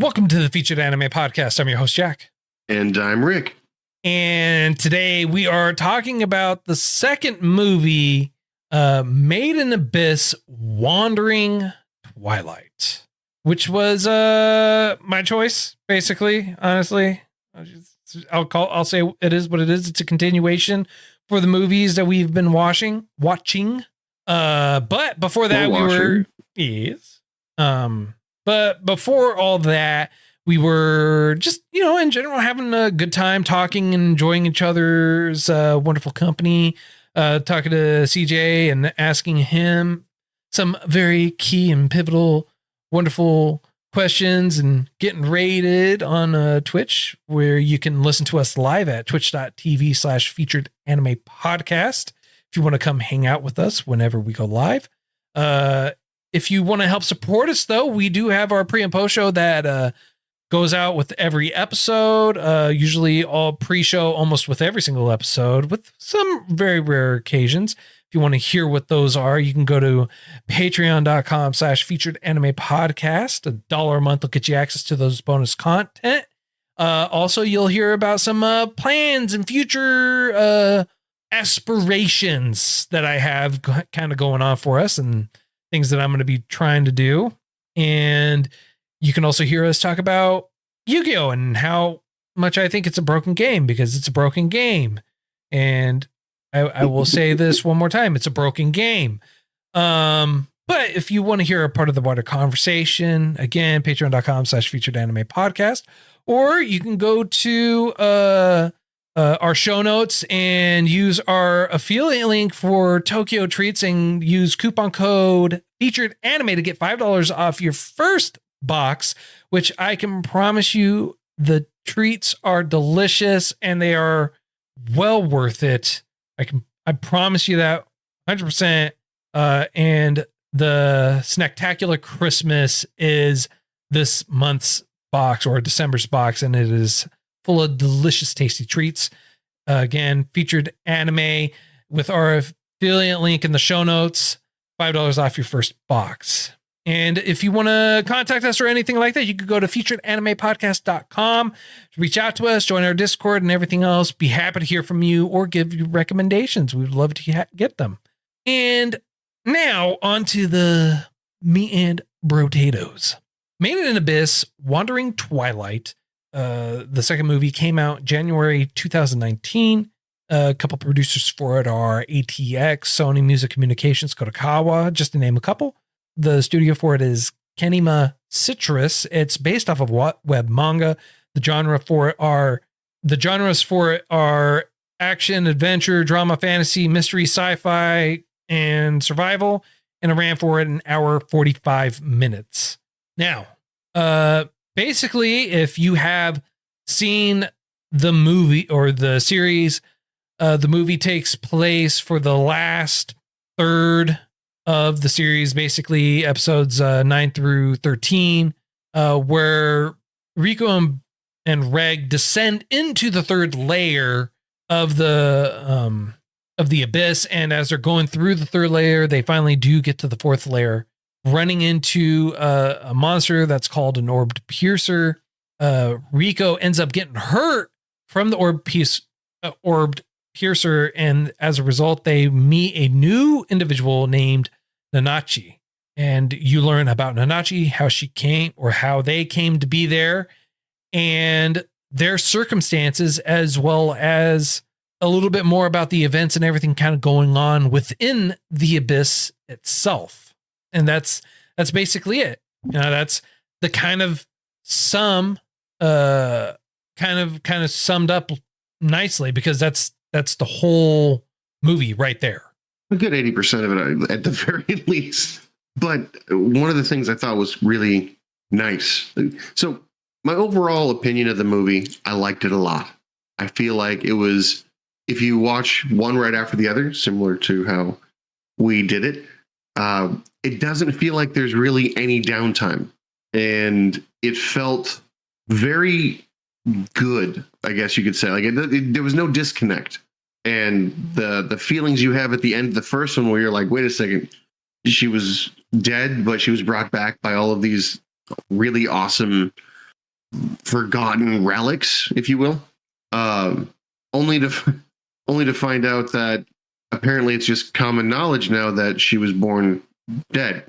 Welcome to the Featured Anime Podcast. I'm your host, Jack. And I'm Rick. And today we are talking about the second movie, Made in Abyss, Wandering Twilight, which was my choice, basically, honestly. I'll say it is what it is. It's a continuation for the movies that we've been watching. But before that, But before all that, we were just, in general, having a good time talking and enjoying each other's wonderful company, talking to CJ and asking him some very key and pivotal, wonderful questions and getting rated on Twitch, where you can listen to us live at twitch.tv/featured anime podcast. If you want to come hang out with us whenever we go live. If you want to help support us, though, we do have our pre and post show that goes out with every episode, usually all pre-show almost with every single episode, with some very rare occasions. If you want to hear what those are, you can go to patreon.com/featured anime podcast. $1 a month will get you access to those bonus content. Also, you'll hear about some plans and future aspirations that I have kind of going on for us and things that I'm going to be trying to do. And you can also hear us talk about Yu-Gi-Oh! And how much I think it's a broken game, because it's a broken game. And I will say this one more time. It's a broken game. But if you want to hear a part of the wider conversation, again, patreon.com/featured anime podcast, or you can go to our show notes and use our affiliate link for Tokyo Treats and use coupon code Featured Anime to get $5 off your first box, which I can promise you the treats are delicious and they are well worth it. I promise you that 100%. And the Snacktacular Christmas is this month's box, or December's box, and it is full of delicious, tasty treats. Again, Featured Anime with our affiliate link in the show notes, $5 off your first box. And if you want to contact us or anything like that, you could go to featuredanimepodcast.com, reach out to us, join our Discord and everything else. Be happy to hear from you or give you recommendations. We'd love to get them. And now on to the meat and potatoes. Made in Abyss, Wandering Twilight. The second movie came out January 2019. A couple producers for it are ATX, Sony Music Communications, Kadokawa, just to name a couple. The studio for it is Kenima Citrus. It's based off of web manga. The genres for it are action, adventure, drama, fantasy, mystery, sci-fi, and survival. And it ran for it an hour 45 minutes. Now, basically, if you have seen the movie or the series, the movie takes place for the last third of the series, basically episodes 9 through 13, where Rico and Reg descend into the third layer of the abyss. And as they're going through the third layer, they finally do get to the fourth layer, running into a monster that's called an orbed piercer. Rico ends up getting hurt from the orbed piercer, and as a result, they meet a new individual named Nanachi. And you learn about Nanachi, how they came to be there, and their circumstances, as well as a little bit more about the events and everything kind of going on within the abyss itself. And that's basically it. That's the kind of kind of summed up nicely, because that's the whole movie right there. A good 80% of it at the very least. But one of the things I thought was really nice. So my overall opinion of the movie, I liked it a lot. I feel like it was, if you watch one right after the other, similar to how we did it, it doesn't feel like there's really any downtime. And it felt very good, I guess you could say. Like there was no disconnect. And the feelings you have at the end of the first one, where you're like, wait a second, she was dead, but she was brought back by all of these really awesome forgotten relics, if you will. Only to find out that apparently it's just common knowledge now that she was born dead.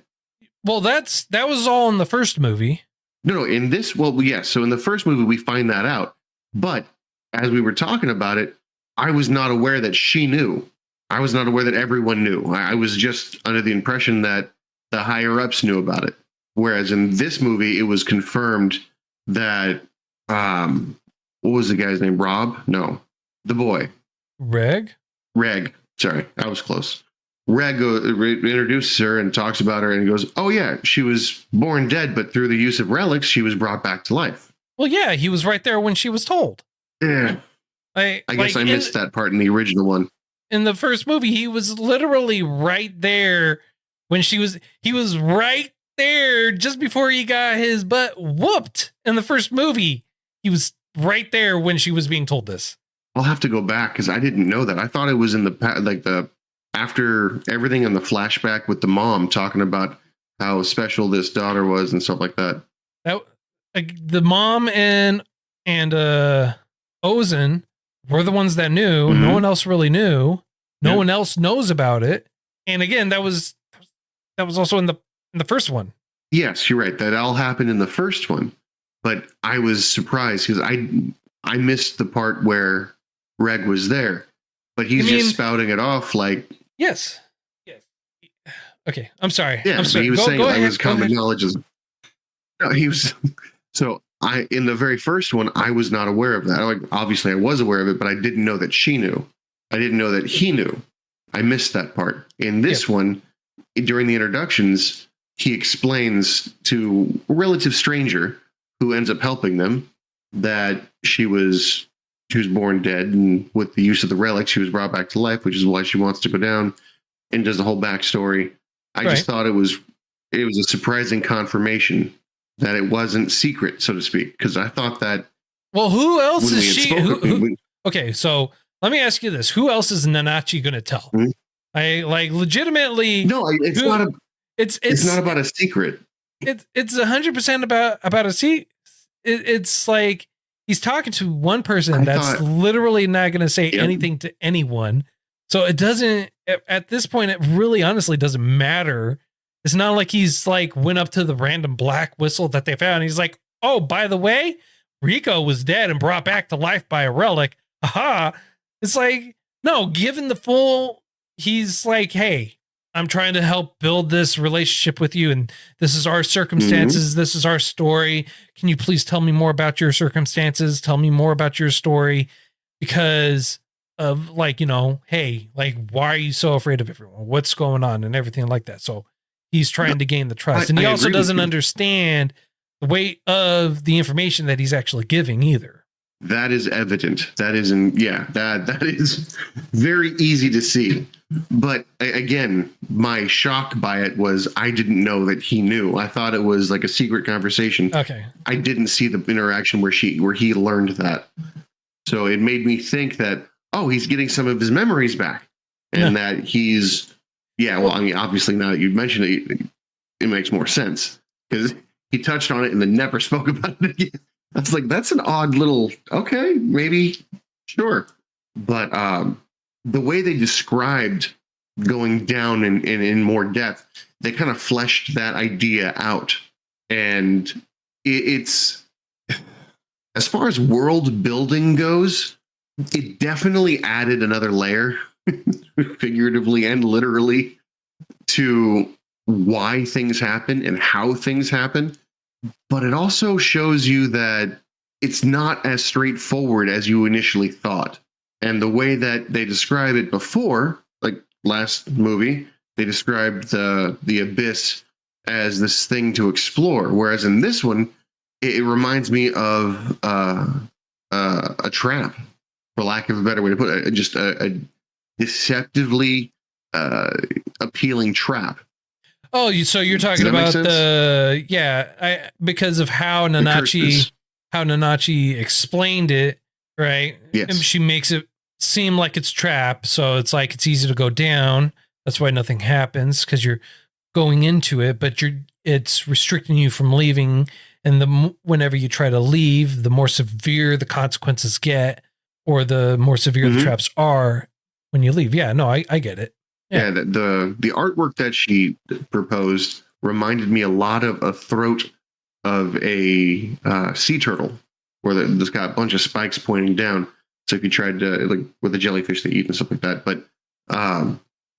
Well, that was all in the first movie. No, in this, well, yes. So in the first movie, we find that out. But as we were talking about it, I was not aware that she knew. I was not aware that everyone knew. I was just under the impression that the higher ups knew about it. Whereas in this movie, it was confirmed that, what was the guy's name? Rob? No, the boy. Reg. Sorry, I was close. Reg introduces her and talks about her and goes, oh yeah, she was born dead, but through the use of relics, she was brought back to life. Well, yeah, he was right there when she was told. Yeah. I guess I missed that part in the original one. In the first movie, he was literally right there when he was right there just before he got his butt whooped in the first movie. He was right there when she was being told this. I'll have to go back because I didn't know that. I thought it was in the after everything in the flashback with the mom talking about how special this daughter was and stuff like that. The mom and Ozen were the ones that knew. Mm-hmm. No one else really knew. No one else knows about it. And again, that was also in the first one. Yes, you're right. That all happened in the first one. But I was surprised because I missed the part where Reg was there. But he's just spouting it off like... Yes. Okay, I'm sorry. Yeah, I'm sorry. He was saying it was common knowledge. No, he was... So in the very first one, I was not aware of that. Obviously, I was aware of it, but I didn't know that she knew. I didn't know that he knew. I missed that part. In this one, during the introductions, he explains to a relative stranger who ends up helping them that she was born dead, and with the use of the relic, she was brought back to life, which is why she wants to go down, and does the whole backstory. I just thought it was a surprising confirmation that it wasn't secret, so to speak, because I thought that. Well, who else is she? Okay, so let me ask you this: who else is Nanachi going to tell? Mm-hmm. I legitimately. No, it's not. It's not about a secret. It's 100% about a secret. It's like he's talking to one person that's literally not going to say anything to anyone. So it doesn't. At this point, it really, honestly, doesn't matter. It's not like he's went up to the random black whistle that they found. He's like, oh, by the way, Rico was dead and brought back to life by a relic. Aha. It's like, no, given the full, he's like, hey, I'm trying to help build this relationship with you. And this is our circumstances. Mm-hmm. This is our story. Can you please tell me more about your circumstances? Tell me more about your story, because of hey, why are you so afraid of everyone? What's going on and everything like that. So he's trying to gain the trust. And he also doesn't understand the weight of the information that he's actually giving either. That is evident. That is very easy to see. But again, my shock by it was I didn't know that he knew. I thought it was like a secret conversation. Okay. I didn't see the interaction where he learned that. So it made me think that, oh, he's getting some of his memories back. And that he's... Yeah, well, I mean, obviously, now that you mentioned it, it makes more sense because he touched on it and then never spoke about it again. I was like, that's an odd little, okay, maybe, sure. But the way they described going down in more depth, they kind of fleshed that idea out. And it's, as far as world building goes, it definitely added another layer. Figuratively and literally, to why things happen and how things happen. But it also shows you that it's not as straightforward as you initially thought. And the way that they describe it before, like last movie, they described the abyss as this thing to explore. Whereas in this one, it reminds me of a trap, for lack of a better way to put it. Just a deceptively appealing trap. Oh, so you're talking about because of how Nanachi explained it, right? Yes. And she makes it seem like it's trap, so it's like it's easy to go down. That's why nothing happens, because you're going into it, but it's restricting you from leaving And whenever you try to leave, the more severe the consequences get, or the more severe the traps are when you leave. Yeah, no, I get it. Yeah, the artwork that she proposed reminded me a lot of a throat of a sea turtle, where there's got a bunch of spikes pointing down. So if you tried to, like with the jellyfish they eat and stuff like that, but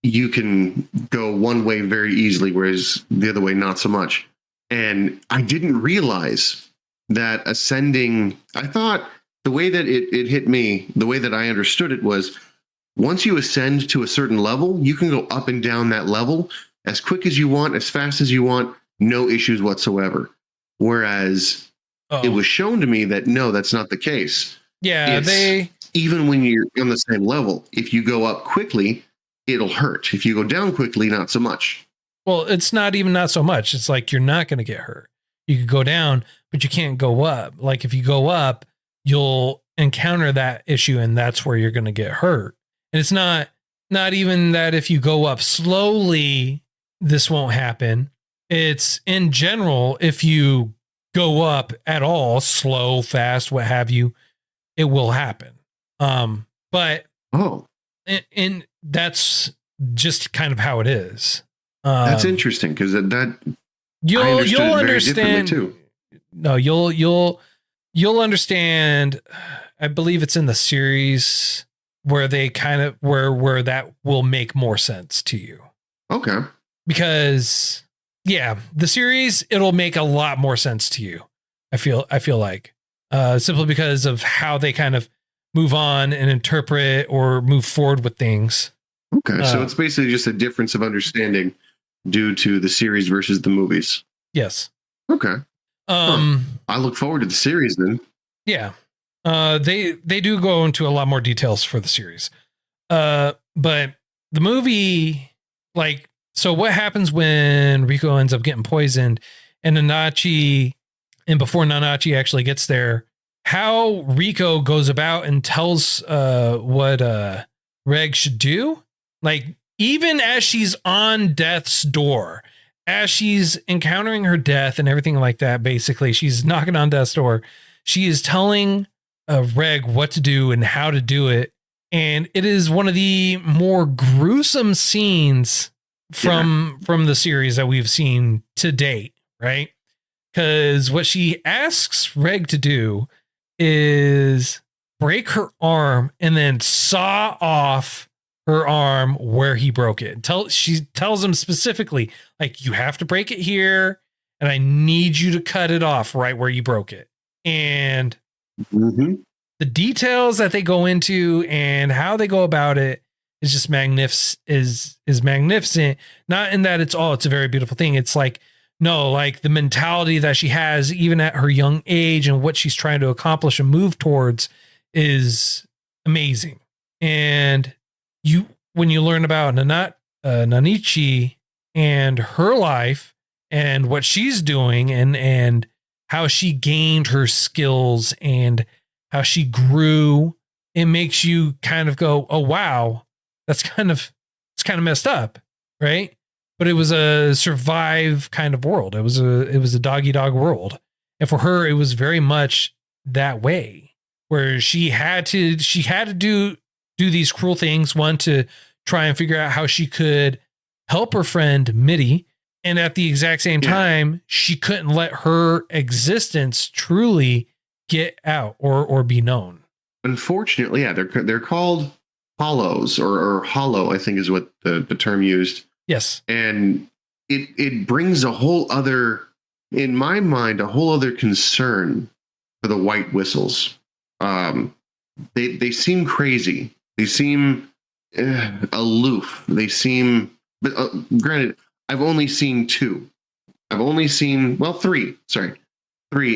you can go one way very easily, whereas the other way not so much. And I didn't realize that ascending, I thought the way that it hit me, the way that I understood it was, once you ascend to a certain level, you can go up and down that level as quick as you want, as fast as you want, no issues whatsoever. Whereas it was shown to me that no, that's not the case. Yeah, even when you're on the same level, if you go up quickly, it'll hurt. If you go down quickly, not so much. Well, it's not even not so much. It's like you're not going to get hurt. You could go down, but you can't go up. Like if you go up, you'll encounter that issue, and that's where you're going to get hurt. And it's not even that if you go up slowly, this won't happen. It's in general, if you go up at all, slow, fast, what have you, it will happen. But and that's just kind of how it is. That's interesting, because that you'll understand too. No, you'll understand. I believe it's in the series where they kind of where that will make more sense to you. Okay. Because the series, it'll make a lot more sense to you. I feel like simply because of how they kind of move on and interpret or move forward with things. Okay. So it's basically just a difference of understanding due to the series versus the movies. Yes. Okay. I look forward to the series then. Yeah. They do go into a lot more details for the series. But the movie, like, so what happens when Rico ends up getting poisoned and Nanachi, and before Nanachi actually gets there, how Rico goes about and tells what Reg should do? Like, even as she's on death's door, as she's encountering her death and everything like that, basically, she's knocking on death's door. She is telling Reg what to do and how to do it. And it is one of the more gruesome scenes from the series that we've seen to date, right? Because what she asks Reg to do is break her arm and then saw off her arm where he broke it. She tells him specifically, like, you have to break it here, and I need you to cut it off right where you broke it. And the details that they go into and how they go about it is just is magnificent. Not in that it's a very beautiful thing. It's like, no, like the mentality that she has, even at her young age, and what she's trying to accomplish and move towards is amazing. And when you learn about Nanichi and her life and what she's doing and how she gained her skills and how she grew, it makes you kind of go, oh, wow, it's kind of messed up. Right. But it was a survive kind of world. It was a dog eat dog world. And for her, it was very much that way, where she had to do these cruel things. One, to try and figure out how she could help her friend Mitty. And at the exact same time, she couldn't let her existence truly get out or be known. Unfortunately, they're called hollows or hollow, I think is what the term used. Yes. And it brings a whole other, in my mind, a whole other concern for the white whistles. They seem crazy. They seem aloof. They seem, but granted, I've only seen two. I've only seen, three,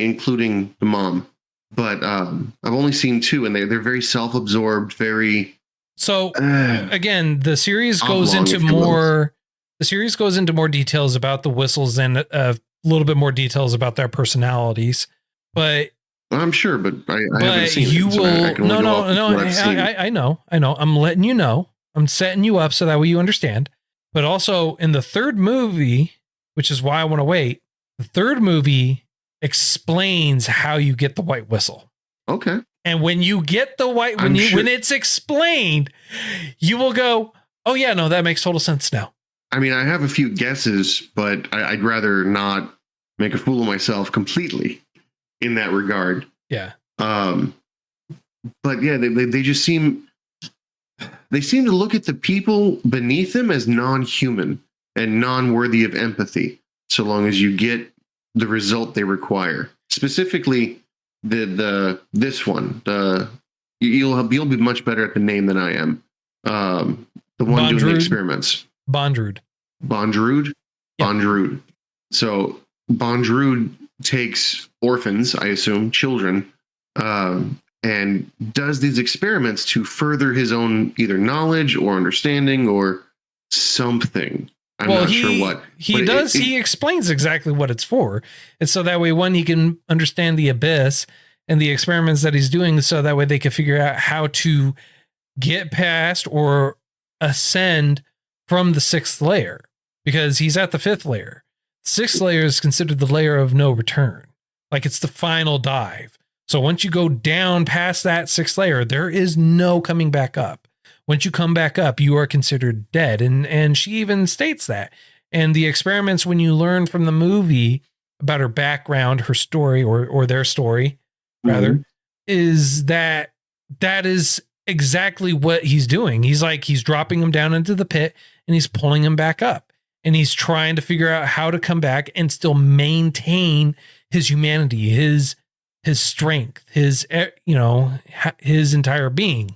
including the mom. But I've only seen two, and they're very self-absorbed, very. So again, the series goes into more. The series goes into more details about the whistles and a little bit more details about their personalities. But I'm sure, but I haven't seen you it, so will. I know. I'm letting you know. I'm setting you up so that way you understand. But also in the third movie, which is why I want to wait. The third movie explains how you get the white whistle. Okay. And when you get the white, when it's explained, you will go, oh yeah, no, that makes total sense now. I mean, I have a few guesses, but I'd rather not make a fool of myself completely in that regard. Yeah. But yeah, they just seem to look at the people beneath them as non-human and non-worthy of empathy, so long as you get the result they require. Specifically, this one, you'll be much better at the name than I am. The one doing the experiments. Bondrewd. Bondrewd? Yep. Bondrewd. So Bondrewd takes orphans, I assume, children, and does these experiments to further his own either knowledge or understanding or something. I'm not sure what. He explains exactly what it's for. And so that way, one, he can understand the abyss and the experiments that he's doing, so that way they can figure out how to get past or ascend from the 6th layer, because he's at the 5th layer. 6th layer is considered the layer of no return. Like, it's the final dive. So once you go down past that 6th layer, there is no coming back up. Once you come back up, you are considered dead. And she even states that. And the experiments, when you learn from the movie about her background, her story, or their story, rather, is that is exactly what he's doing. He's dropping him down into the pit and he's pulling him back up. And he's trying to figure out how to come back and still maintain his humanity, his strength, his entire being.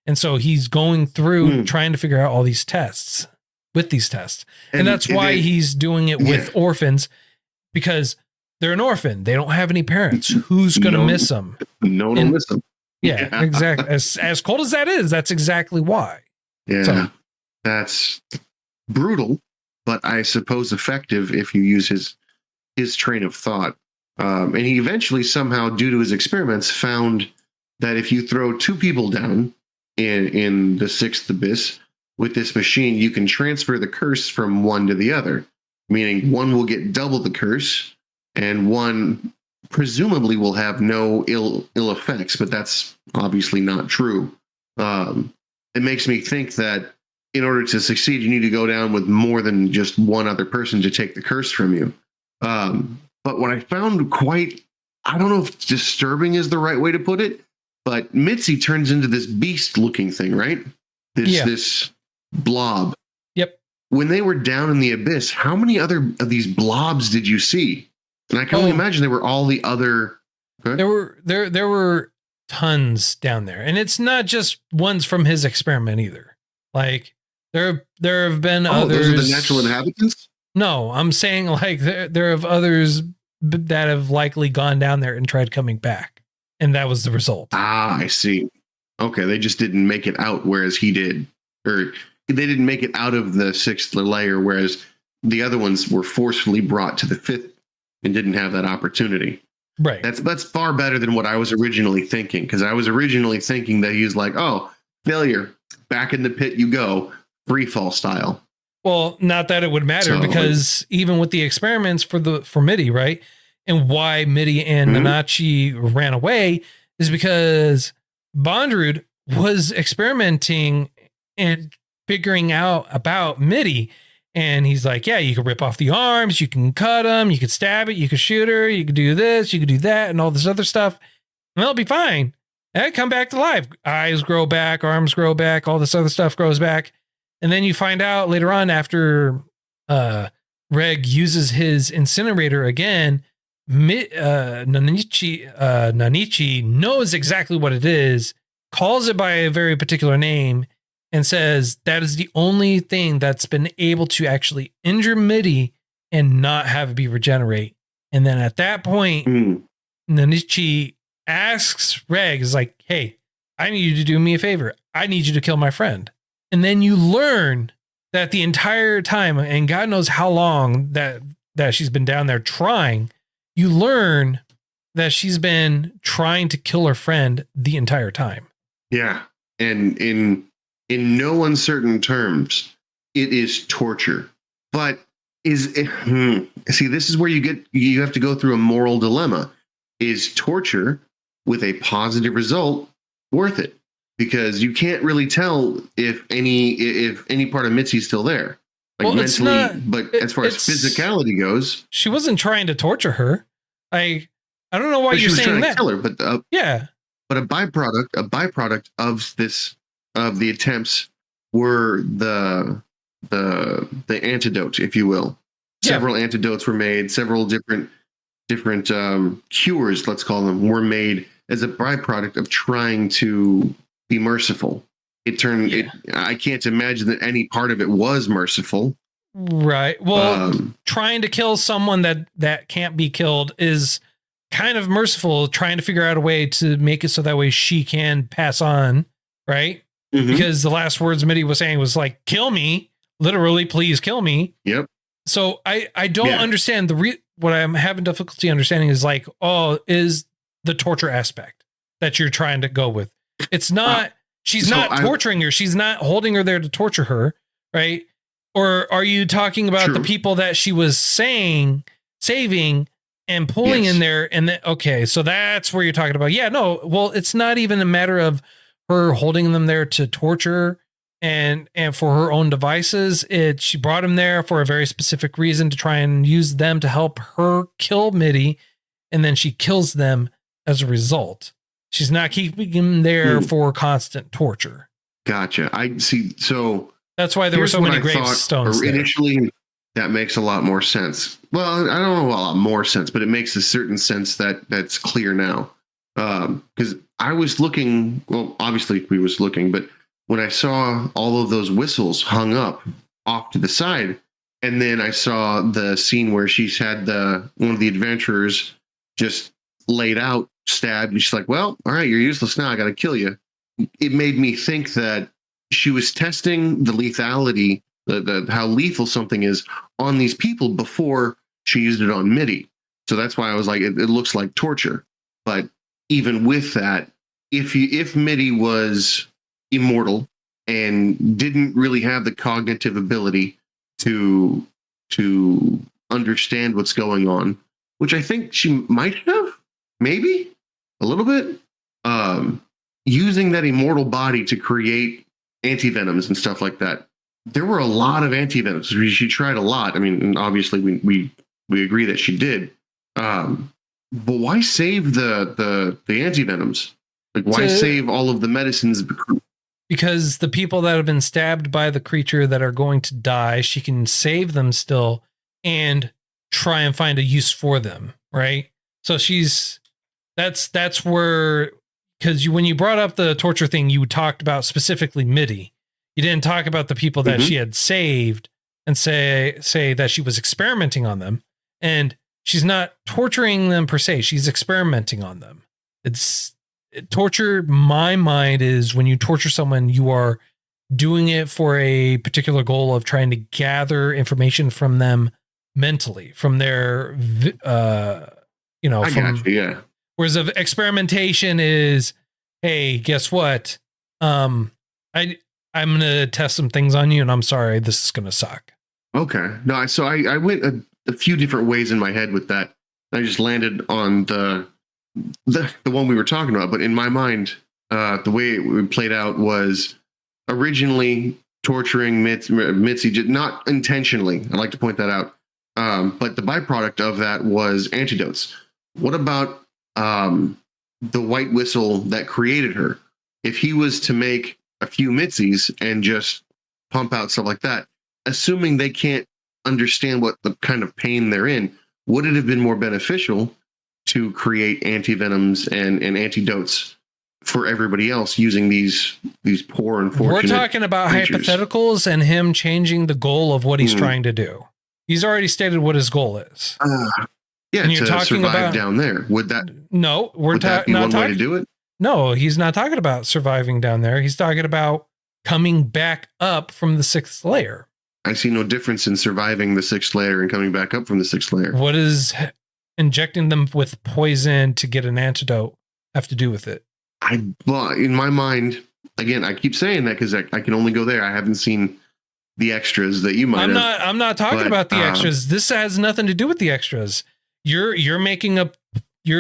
And so he's going through trying to figure out all these tests with these tests. And that's why he's doing it with orphans, because they're an orphan. They don't have any parents. Who's going to miss them? No one will miss them. Yeah, exactly. As cold as that is, that's exactly why. Yeah, so, that's brutal, but I suppose effective if you use his train of thought. And he eventually somehow, due to his experiments, found that if you throw 2 people down in the 6th abyss with this machine, you can transfer the curse from one to the other, meaning one will get double the curse and one presumably will have no ill effects, but that's obviously not true. It makes me think that in order to succeed, you need to go down with more than just one other person to take the curse from you. But what I found quite, I don't know if disturbing is the right way to put it, but Mitzi turns into this beast-looking thing, right? This blob. Yep. When they were down in the abyss, how many other of these blobs did you see? And I can only imagine they were all the other. There were tons down there, and it's not just ones from his experiment either. Like there have been others. Those are the natural inhabitants? No, I'm saying like there have others that have likely gone down there and tried coming back, and that was the result. Ah, I see. Okay, they just didn't make it out, whereas he did, or they didn't make it out of the 6th layer, whereas the other ones were forcefully brought to the 5th and didn't have that opportunity. Right. That's far better than what I was originally thinking, because I was originally thinking that he was like, oh, failure, back in the pit you go, free fall style. Well, not that it would matter, because even with the experiments for Mitty, right? And why Mitty and Nanachi ran away is because Bondrewd was experimenting and figuring out about Mitty. And he's like, yeah, you can rip off the arms, you can cut them, you can stab it, you can shoot her, you can do this, you can do that, and all this other stuff. And they'll be fine. And come back to life. Eyes grow back, arms grow back, all this other stuff grows back. And then you find out later on, after Reg uses his incinerator again, Nanichi knows exactly what it is, calls it by a very particular name, and says that is the only thing that's been able to actually injure Mitty and not have it be regenerate. And then at that point, Nanichi asks Reg, is like, hey, I need you to do me a favor. I need you to kill my friend. And then you learn that the entire time, and God knows how long that she's been down there trying, you learn that she's been trying to kill her friend the entire time. Yeah. And in no uncertain terms, it is torture. But See, this is where you have to go through a moral dilemma. Is torture with a positive result worth it? Because you can't really tell if any part of Mitzi's still there. Like, well, mentally, but as far as physicality goes, she wasn't trying to torture her. I don't know why you're saying that. Kill her, but but a byproduct of the attempts were the antidote, if you will. Several antidotes were made. Several different cures, let's call them, were made as a byproduct of trying to be merciful. I can't imagine that any part of it was merciful. Right. Well, trying to kill someone that can't be killed is kind of merciful, trying to figure out a way to make it so that way she can pass on. Right. Mm-hmm. Because the last words Mitty was saying was like, kill me, literally, please kill me. Yep. So I don't understand what I'm having difficulty understanding is like, is the torture aspect that you're trying to go with. It's not, she's not torturing her. She's not holding her there to torture her. Right. Or are you talking about the people that she was saving and pulling in there? And okay, so that's where you're talking about. Yeah, no, well, it's not even a matter of her holding them there to torture and for her own devices. She brought him there for a very specific reason, to try and use them to help her kill Mitty. And then she kills them as a result. She's not keeping him there for constant torture. Gotcha. I see. So that's why there were so many gravestones. Initially, that makes a lot more sense. Well, I don't know a lot more sense, but it makes a certain sense that's clear now. Because I was looking, well, obviously we was looking, but when I saw all of those whistles hung up off to the side, and then I saw the scene where she's had one of the adventurers just laid out, stabbed, and she's like, well, all right, you're useless now, I gotta kill you. It made me think that she was testing the lethality, how lethal something is on these people before she used it on Mitty. So that's why I was like, it looks like torture. But even with that, if Mitty was immortal and didn't really have the cognitive ability to understand what's going on, which I think she might have, maybe a little bit, using that immortal body to create antivenoms and stuff like that. There were a lot of antivenoms. She tried a lot. I mean, obviously we agree that she did. But why save the antivenoms? Like, why save all of the medicines? Because the people that have been stabbed by the creature that are going to die, she can save them still and try and find a use for them. Right. So that's where, because when you brought up the torture thing, you talked about specifically Mitty. You didn't talk about the people that she had saved and say that she was experimenting on them. And she's not torturing them per se. She's experimenting on them. Torture, my mind, is when you torture someone, you are doing it for a particular goal of trying to gather information from them mentally, from their, Whereas experimentation is, hey, guess what? I'm going to test some things on you, and I'm sorry, this is going to suck. Okay. No, so I went a few different ways in my head with that. I just landed on the one we were talking about. But in my mind, the way it played out was originally torturing Mitzi, not intentionally. I'd like to point that out. But the byproduct of that was antidotes. What about the white whistle that created her? If he was to make a few Mitzies and just pump out stuff like that, assuming they can't understand what the kind of pain they're in, would it have been more beneficial to create antivenoms and antidotes for everybody else using these poor, unfortunate We're talking about creatures? Hypotheticals and him changing the goal of what he's trying to do. He's already stated what his goal is. Yeah, and you're talking about down there. Would that? No, we're not one way to do it. No, he's not talking about surviving down there. He's talking about coming back up from the 6th layer. I see no difference in surviving the 6th layer and coming back up from the 6th layer. What does injecting them with poison to get an antidote have to do with it? Well, in my mind, again, I keep saying that because I can only go there. I haven't seen the extras that you might have. I'm not talking about the extras. This has nothing to do with the extras. You're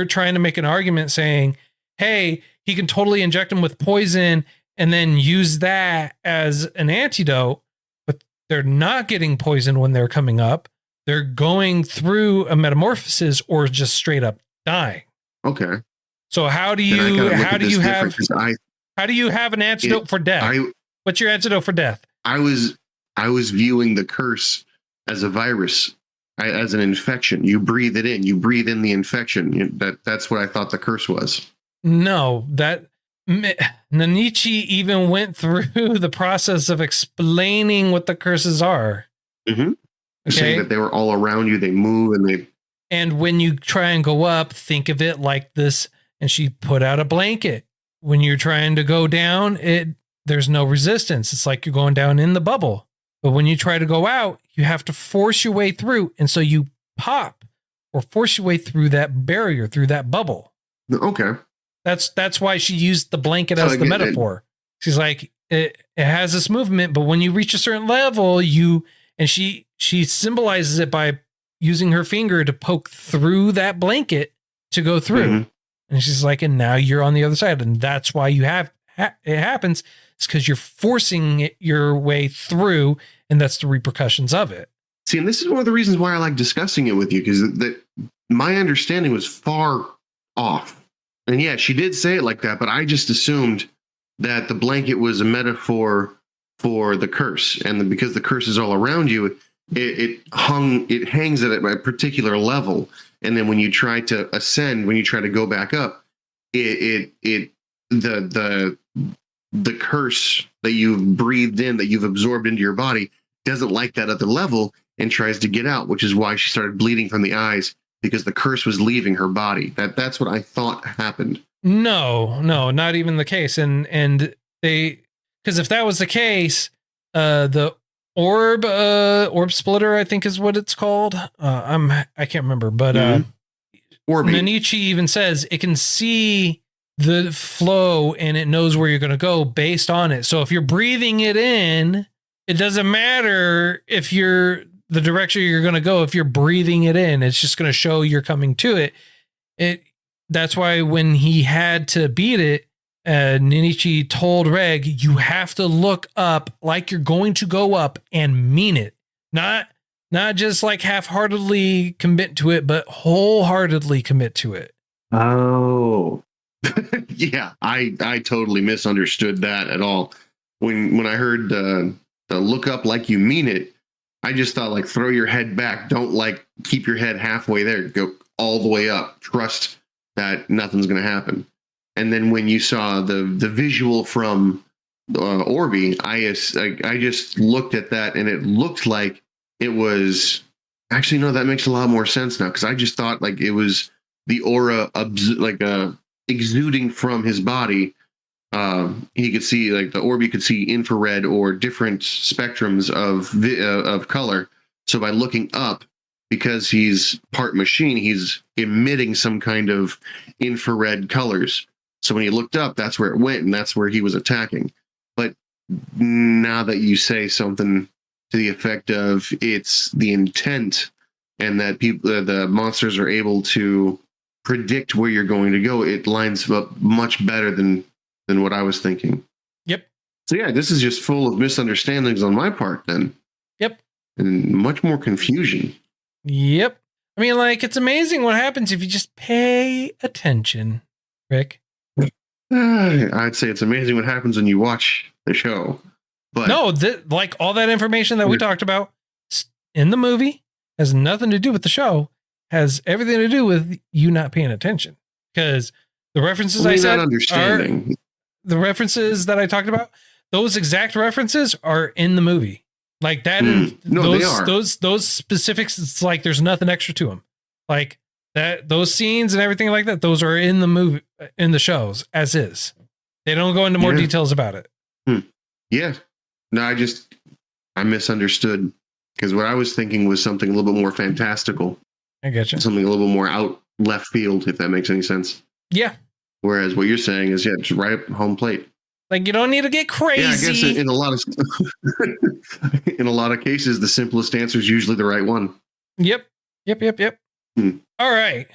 trying to make an argument saying, hey, he can totally inject them with poison and then use that as an antidote, but they're not getting poisoned when they're coming up. They're going through a metamorphosis or just straight up dying. Okay. So how do you have an antidote for death? What's your antidote for death? I was viewing the curse as a virus, as an infection. You breathe it in. You breathe in the infection. That's what I thought the curse was. No, Nanichi even went through the process of explaining what the curses are. Mm-hmm. Okay. Saying that they were all around you. They move and when you try and go up, think of it like this. And she put out a blanket. When you're trying to go down, there's no resistance. It's like you're going down in the bubble. But when you try to go out, you have to force your way through. And so you pop or force your way through that barrier, through that bubble. Okay. That's why she used the blanket as the metaphor. She's like, it has this movement, but when you reach a certain level, she symbolizes it by using her finger to poke through that blanket to go through. Mm-hmm. And she's like, and now you're on the other side. And that's why you have it happens. It's because you're forcing your way through, and that's the repercussions of it. See, and this is one of the reasons why I like discussing it with you, because my understanding was far off. And yeah, she did say it like that, but I just assumed that the blanket was a metaphor for the curse, and because the curse is all around you, it hangs at a particular level, and then when you try to ascend, when you try to go back up, the curse that you've breathed in, that you've absorbed into your body, doesn't like that other level and tries to get out, which is why she started bleeding from the eyes, because the curse was leaving her body. That's what I thought happened. No, not even the case. And because if that was the case, the orb splitter, I think is what it's called. I can't remember, but Nanichi even says it can see the flow and it knows where you're going to go based on it. So if you're breathing it in, it doesn't matter if the direction you're going to go. If you're breathing it in, it's just going to show you're coming to it. That's why when he had to beat it, Ninichi told Reg, you have to look up like you're going to go up and mean it. Not just like half-heartedly commit to it, but wholeheartedly commit to it. Oh, yeah. I totally misunderstood that at all. When I heard the look up like you mean it, I just thought like throw your head back. Don't like keep your head halfway there. Go all the way up. Trust that nothing's going to happen. And then when you saw the visual from Orby, I just looked at that and it looked like it was actually, no, that makes a lot more sense now. Cause I just thought like it was the aura exuding from his body. He could see like the Orby could see infrared or different spectrums of color. So by looking up, because he's part machine, he's emitting some kind of infrared colors. So when he looked up, that's where it went, and that's where he was attacking. But now that you say something to the effect of it's the intent, and that the monsters are able to predict where you're going to go, it lines up much better than what I was thinking. Yep. So yeah, this is just full of misunderstandings on my part then. Yep. And much more confusion. Yep. I mean, like, it's amazing what happens if you just pay attention, Rick. I'd say it's amazing what happens when you watch the show. But no, like all that information that we talked about in the movie has nothing to do with the show, has everything to do with you not paying attention. Because the references I said, the references that I talked about, those exact references are in the movie. Like that, they are. Those specifics. It's like there's nothing extra to them. Like that, those scenes and everything like that. Those are in the movie, in the shows as is. They don't go into more details about it. Yeah, no, I misunderstood, because what I was thinking was something a little bit more fantastical. I get you. Something a little bit more out left field, if that makes any sense. Yeah. Whereas what you're saying is, just right up home plate. Like, you don't need to get crazy. Yeah, I guess in a lot of in a lot of cases, the simplest answer is usually the right one. Yep. All right.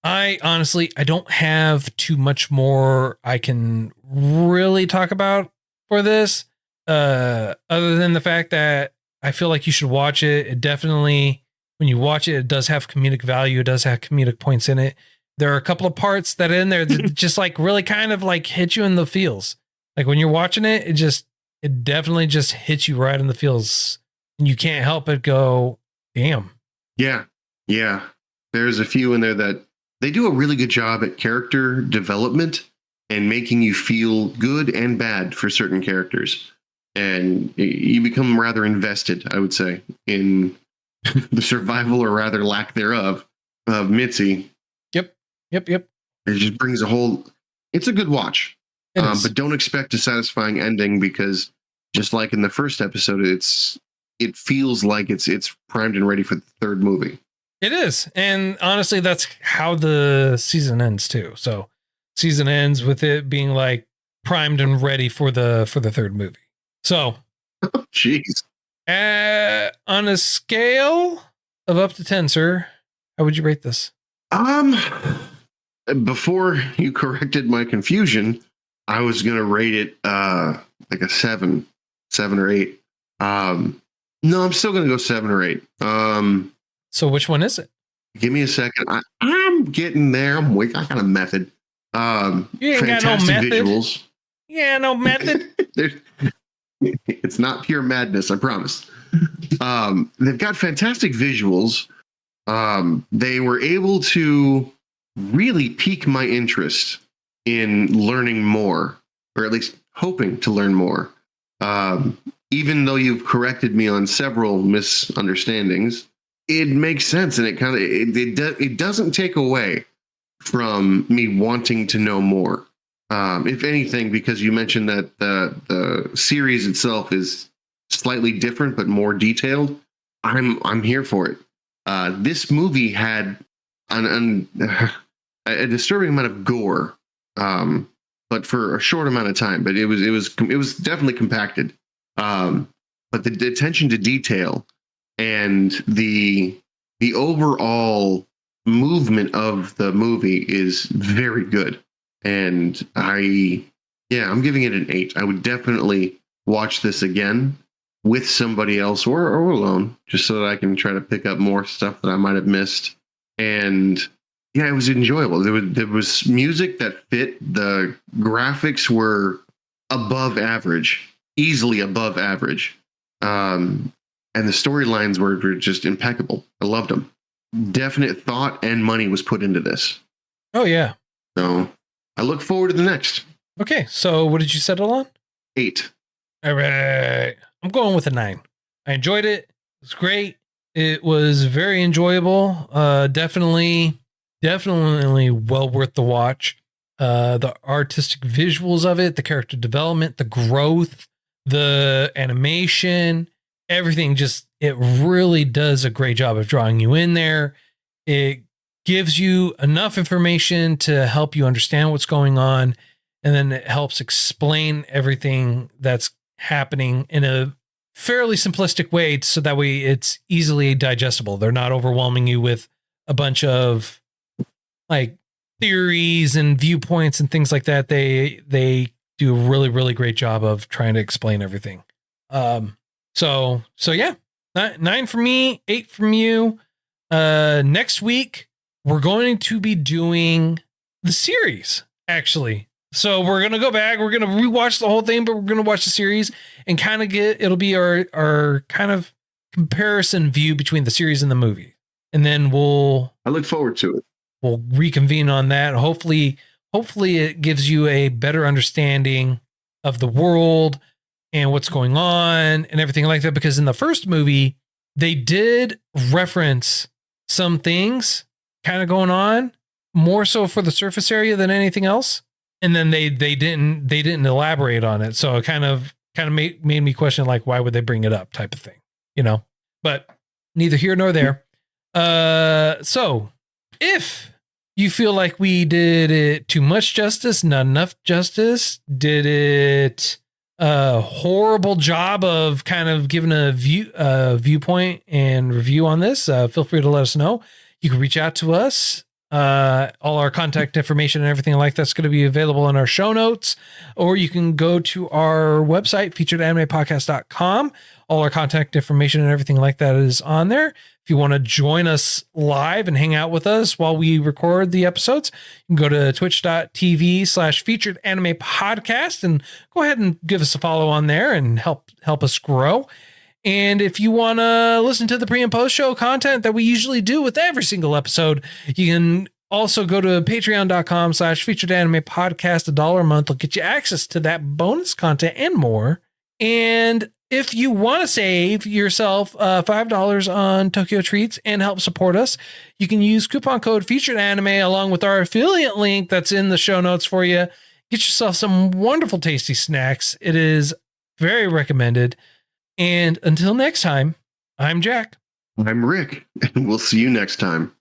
I honestly, I don't have too much more I can really talk about for this. Other than the fact that I feel like you should watch it. It definitely, when you watch it, it does have comedic value. It does have comedic points in it. There are a couple of parts that are in there that just like really kind of like hit you in the feels. Like when you're watching it, it definitely just hits you right in the feels, and you can't help but go, damn. Yeah. There's a few in there that they do a really good job at character development and making you feel good and bad for certain characters. And you become rather invested, I would say, in the survival, or rather lack thereof, of Mitzi. Yep. It just brings it's a good watch. But don't expect a satisfying ending, because just like in the first episode, it feels like it's primed and ready for the third movie. It is. And honestly, that's how the season ends too. So season ends with it being like primed and ready for the third movie. So, jeez. On a scale of up to 10, sir, how would you rate this? Before you corrected my confusion, I was going to rate it like a 7 or 8. No, I'm still going to go 7 or 8. So which one is it? Give me a second. I'm getting there. I got a method. You ain't got no method. Visuals. Yeah, no method. It's not pure madness, I promise. They've got fantastic visuals. They were able to really pique my interest in learning more, or at least hoping to learn more. Even though you've corrected me on several misunderstandings, it makes sense, and it doesn't take away from me wanting to know more. If anything, because you mentioned that the series itself is slightly different but more detailed, I'm here for it. This movie had a disturbing amount of gore, but for a short amount of time. But it was definitely compacted. But the attention to detail and the overall movement of the movie is very good. And I'm giving it an 8. I would definitely watch this again with somebody else or alone, just so that I can try to pick up more stuff that I might have missed. And yeah, it was enjoyable. There was music that fit. The graphics were above average, easily above average. And the storylines were just impeccable. I loved them. Definite thought and money was put into this. Oh, yeah. So I look forward to the next. Okay, so what did you settle on? 8. All right. I'm going with a 9. I enjoyed it. It was great. It was very enjoyable. Definitely well worth the watch. The artistic visuals of it, the character development, the growth, the animation, everything, it really does a great job of drawing you in there. It gives you enough information to help you understand what's going on, and then it helps explain everything that's happening in a fairly simplistic way, so that way it's easily digestible. They're not overwhelming you with a bunch of like theories and viewpoints and things like that. They do a really, really great job of trying to explain everything. So yeah, 9 from me, 8 from you. Next week we're going to be doing the series, actually. So we're going to go back, we're going to rewatch the whole thing, but we're going to watch the series and kind of it'll be our kind of comparison view between the series and the movie. And then I look forward to it. We'll reconvene on that. Hopefully it gives you a better understanding of the world and what's going on and everything like that. Because in the first movie, they did reference some things kind of going on, more so for the surface area than anything else. And then they didn't elaborate on it. So it kind of made me question, like, why would they bring it up, type of thing, but neither here nor there. So if you feel like we did it too much justice, not enough justice, did it a horrible job of kind of giving a viewpoint and review on this, feel free to let us know. You can reach out to us. All our contact information and everything like that's going to be available in our show notes, or you can go to our website, featuredanimepodcast.com. All our contact information and everything like that is on there. If you want to join us live and hang out with us while we record the episodes, you can go to twitch.tv/featuredanimepodcast and go ahead and give us a follow on there and help us grow. And if you want to listen to the pre and post show content that we usually do with every single episode, you can also go to patreon.com/featuredanimepodcast. $1 a month will get you access to that bonus content and more. And if you want to save yourself $5 on Tokyo Treats and help support us, you can use coupon code FeaturedAnime along with our affiliate link that's in the show notes for you. Get yourself some wonderful, tasty snacks. It is very recommended. And until next time, I'm Jack. I'm Rick, and we'll see you next time.